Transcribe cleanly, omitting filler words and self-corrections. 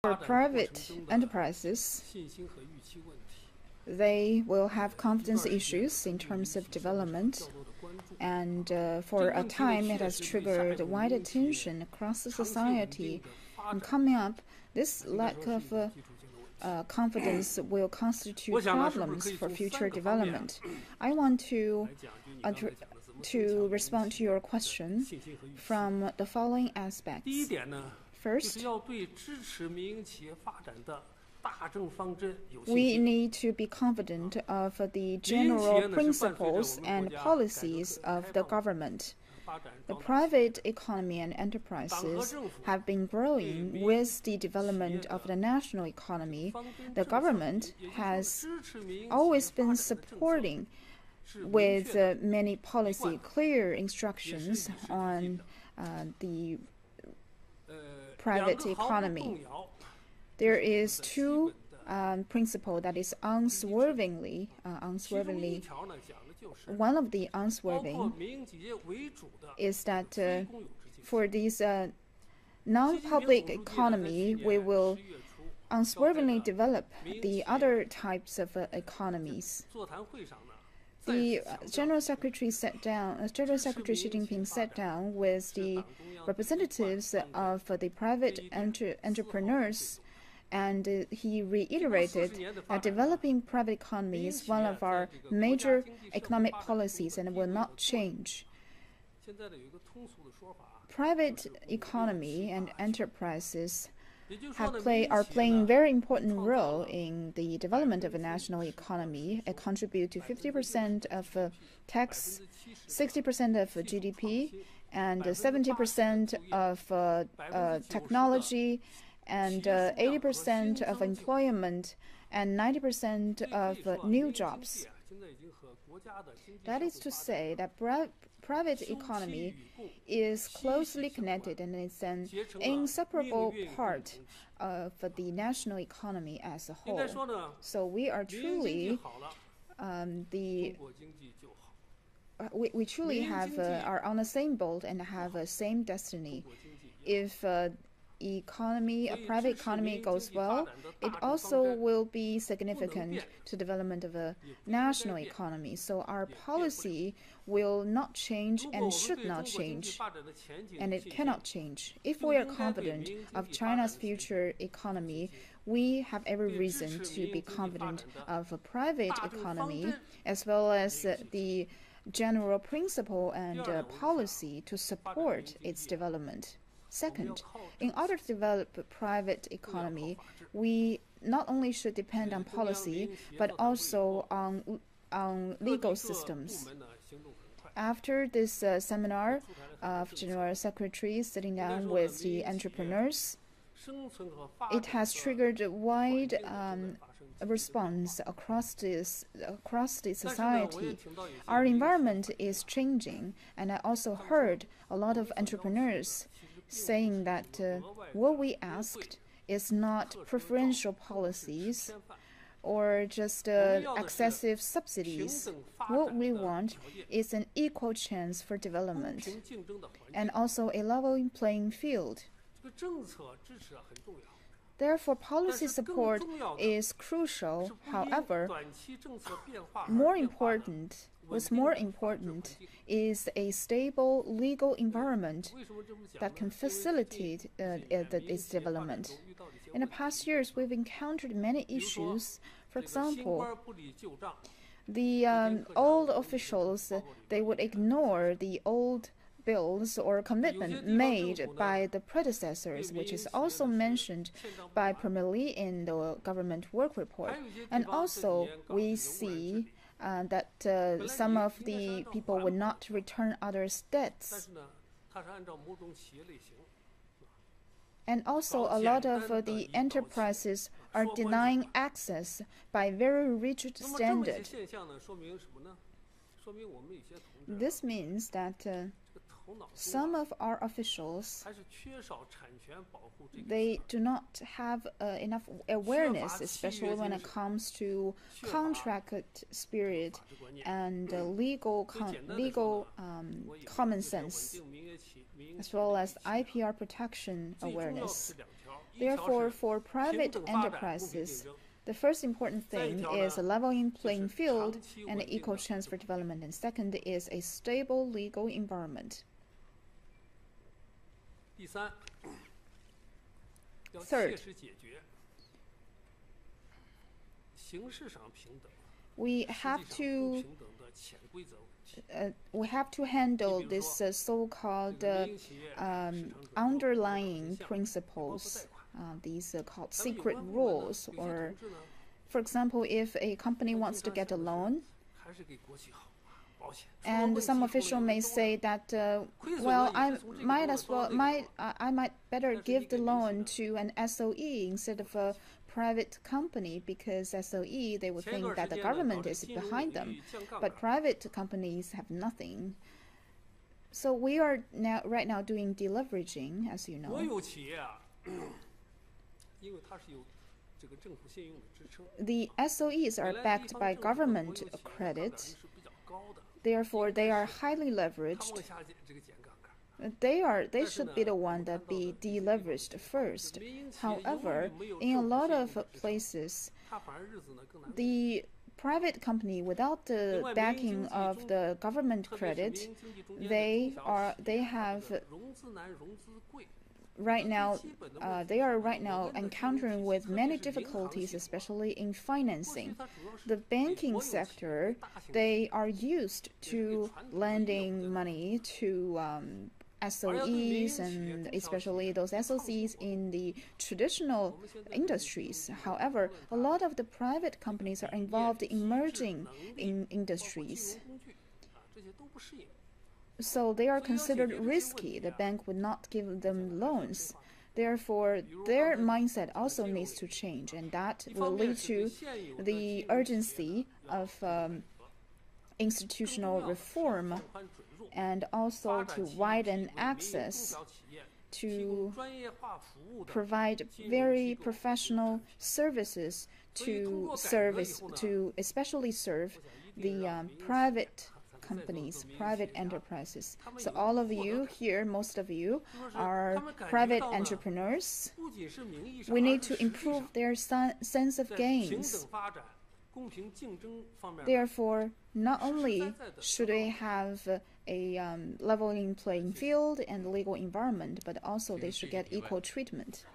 for private enterprises, they will have confidence issues in terms of development, and for a time it has triggered wide attention across the society. And coming up, this lack of confidence will constitute problems for future development. I want to respond to your question from the following aspects. First, we need to be confident of the general principles and policies of the government. The private economy and enterprises have been growing with the development of the national economy. The government has always been supporting with many policy clear instructions on the private economy. There is two principles that is unswervingly. One of the unswerving is that for this non-public economy, we will unswervingly develop the other types of economies. The General Secretary Xi Jinping sat down with the representatives of the private entrepreneurs, and he reiterated that developing private economy is one of our major economic policies and will not change. Private economy and enterprises are playing a very important role in the development of a national economy. It contributes to 50% of tax, 60% of GDP, and 70% of technology, and 80% of employment, and 90% of new jobs. That is to say that private economy is closely connected and is an inseparable part of the national economy as a whole. So we are truly we truly are on the same boat and have the same destiny. If a private economy goes well, it also will be significant to development of a national economy. So our policy will not change and should not change, and it cannot change. If we are confident of China's future economy, we have every reason to be confident of a private economy as well as the general principle and policy to support its development. Second, in order to develop a private economy, we not only should depend on policy, but also on legal systems. After this seminar of General Secretary sitting down with the entrepreneurs, it has triggered a wide response across the society. Our environment is changing, and I also heard a lot of entrepreneurs saying that what we asked is not preferential policies or just excessive subsidies. What we want is an equal chance for development and also a level playing field. Therefore, policy support is crucial. However, what's more important is a stable legal environment that can facilitate its development. In the past years, we've encountered many issues. For example, the old officials, they would ignore the old bills or commitment made by the predecessors, which is also mentioned by Premier Li in the government work report. And also, we see that some of the people would not return others' debts. And also, a lot of the enterprises are denying access by very rigid standards. This means that some of our officials, they do not have enough awareness, especially when it comes to contract spirit and legal common sense, as well as IPR protection awareness. Therefore, for private enterprises, the first important thing is a leveling playing field and equal chance for development, and second is a stable legal environment. Third, we have to handle this so-called underlying principles. These are called secret rules, or, for example, if a company wants to get a loan, and some official may say that, well, I might better give the loan to an SOE instead of a private company, because SOE, they would think that the government is behind them, but private companies have nothing. So we are right now doing deleveraging, as you know. The SOEs are backed by government credit. Therefore, they are highly leveraged. They should be the one that be deleveraged first. However, in a lot of places, the private company without the backing of the government credit, they are right now encountering with many difficulties, especially in financing. The banking sector, they are used to lending money to SOEs, and especially those SOCs in the traditional industries. However, a lot of the private companies are involved in emerging industries. So they are considered risky. The bank would not give them loans. Therefore, their mindset also needs to change, and that will lead to the urgency of institutional reform, and also to widen access to provide very professional services to especially serve the private companies, private enterprises. So all of you here, most of you, are private entrepreneurs. We need to improve their sense of gains. Therefore, not only should they have a leveling playing field and legal environment, but also they should get equal treatment.